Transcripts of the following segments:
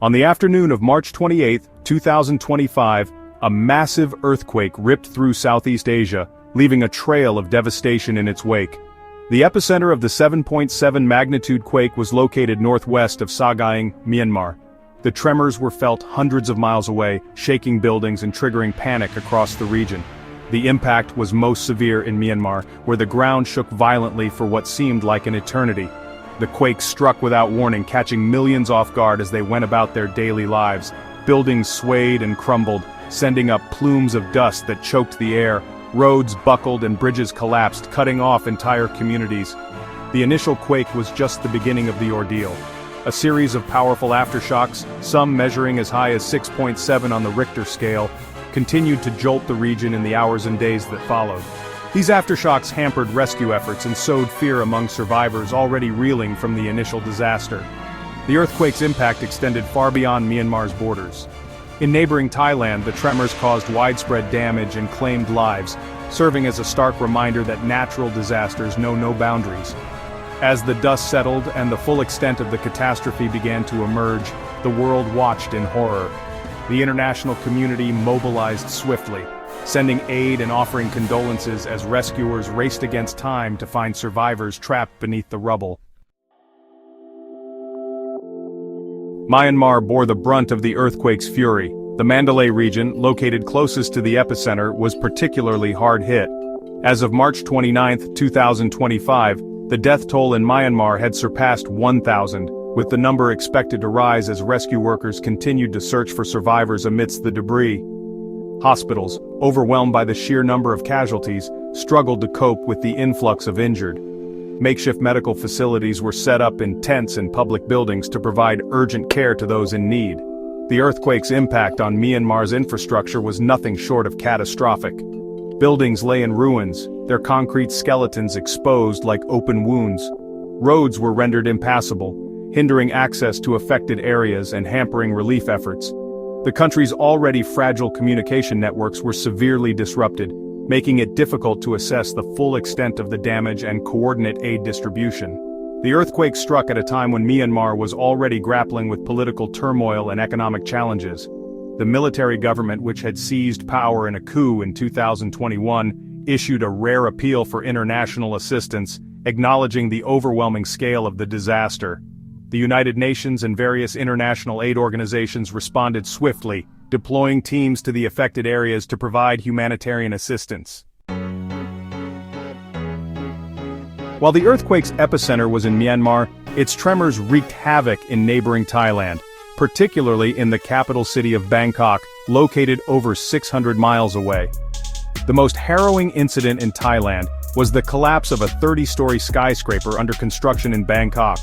On the afternoon of March 28, 2025, a massive earthquake ripped through Southeast Asia, leaving a trail of devastation in its wake. The epicenter of the 7.7 magnitude quake was located northwest of Sagaing, Myanmar. The tremors were felt hundreds of miles away, shaking buildings and triggering panic across the region. The impact was most severe in Myanmar, where the ground shook violently for what seemed like an eternity. The quake struck without warning, catching millions off guard as they went about their daily lives. Buildings swayed and crumbled, sending up plumes of dust that choked the air. Roads buckled and bridges collapsed, cutting off entire communities. The initial quake was just the beginning of the ordeal. A series of powerful aftershocks, some measuring as high as 6.7 on the Richter scale, continued to jolt the region in the hours and days that followed. These aftershocks hampered rescue efforts and sowed fear among survivors already reeling from the initial disaster. The earthquake's impact extended far beyond Myanmar's borders. In neighboring Thailand, the tremors caused widespread damage and claimed lives, serving as a stark reminder that natural disasters know no boundaries. As the dust settled and the full extent of the catastrophe began to emerge, the world watched in horror. The international community mobilized swiftly, sending aid and offering condolences as rescuers raced against time to find survivors trapped beneath the rubble. Myanmar bore the brunt of the earthquake's fury. The Mandalay region, located closest to the epicenter, was particularly hard hit. As of March 29, 2025, the death toll in Myanmar had surpassed 1,000, with the number expected to rise as rescue workers continued to search for survivors amidst the debris. Hospitals, overwhelmed by the sheer number of casualties, struggled to cope with the influx of injured. Makeshift medical facilities were set up in tents in public buildings to provide urgent care to those in need. The earthquake's impact on Myanmar's infrastructure was nothing short of catastrophic. Buildings lay in ruins, their concrete skeletons exposed like open wounds. Roads were rendered impassable, hindering access to affected areas and hampering relief efforts. The country's already fragile communication networks were severely disrupted, making it difficult to assess the full extent of the damage and coordinate aid distribution. The earthquake struck at a time when Myanmar was already grappling with political turmoil and economic challenges. The military government, which had seized power in a coup in 2021, issued a rare appeal for international assistance, acknowledging the overwhelming scale of the disaster. The United Nations and various international aid organizations responded swiftly, deploying teams to the affected areas to provide humanitarian assistance. While the earthquake's epicenter was in Myanmar, its tremors wreaked havoc in neighboring Thailand, particularly in the capital city of Bangkok, located over 600 miles away. The most harrowing incident in Thailand was the collapse of a 30-story skyscraper under construction in Bangkok.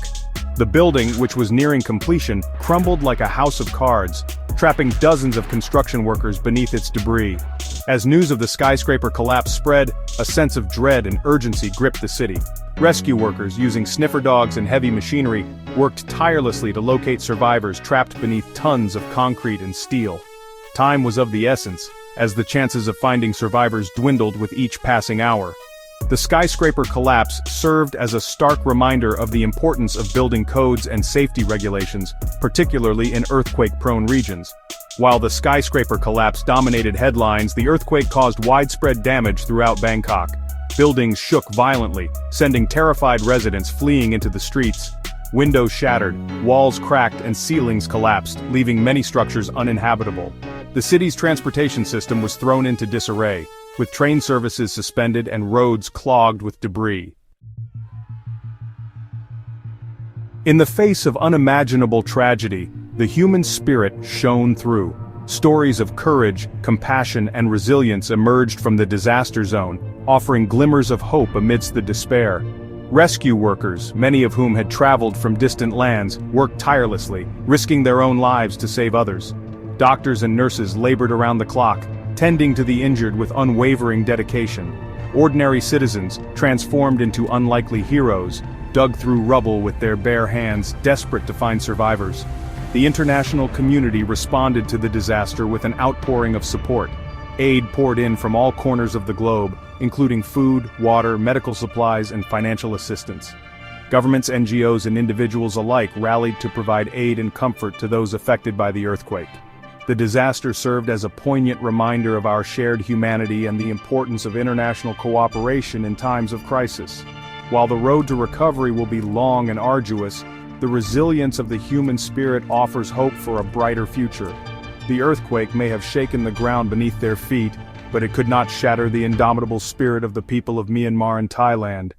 The building, which was nearing completion, crumbled like a house of cards, trapping dozens of construction workers beneath its debris. As news of the skyscraper collapse spread, a sense of dread and urgency gripped the city. Rescue workers, using sniffer dogs and heavy machinery, worked tirelessly to locate survivors trapped beneath tons of concrete and steel. Time was of the essence, as the chances of finding survivors dwindled with each passing hour. The skyscraper collapse served as a stark reminder of the importance of building codes and safety regulations, particularly in earthquake-prone regions. While the skyscraper collapse dominated headlines, the earthquake caused widespread damage throughout Bangkok. Buildings shook violently, sending terrified residents fleeing into the streets. Windows shattered, walls cracked, and ceilings collapsed, leaving many structures uninhabitable. The city's transportation system was thrown into disarray, with train services suspended and roads clogged with debris. In the face of unimaginable tragedy, the human spirit shone through. Stories of courage, compassion, and resilience emerged from the disaster zone, offering glimmers of hope amidst the despair. Rescue workers, many of whom had traveled from distant lands, worked tirelessly, risking their own lives to save others. Doctors and nurses labored around the clock, tending to the injured with unwavering dedication. Ordinary citizens, transformed into unlikely heroes, dug through rubble with their bare hands, desperate to find survivors. The international community responded to the disaster with an outpouring of support. Aid poured in from all corners of the globe, including food, water, medical supplies, and financial assistance. Governments, NGOs, and individuals alike rallied to provide aid and comfort to those affected by the earthquake. The disaster served as a poignant reminder of our shared humanity and the importance of international cooperation in times of crisis. While the road to recovery will be long and arduous, the resilience of the human spirit offers hope for a brighter future. The earthquake may have shaken the ground beneath their feet, but it could not shatter the indomitable spirit of the people of Myanmar and Thailand.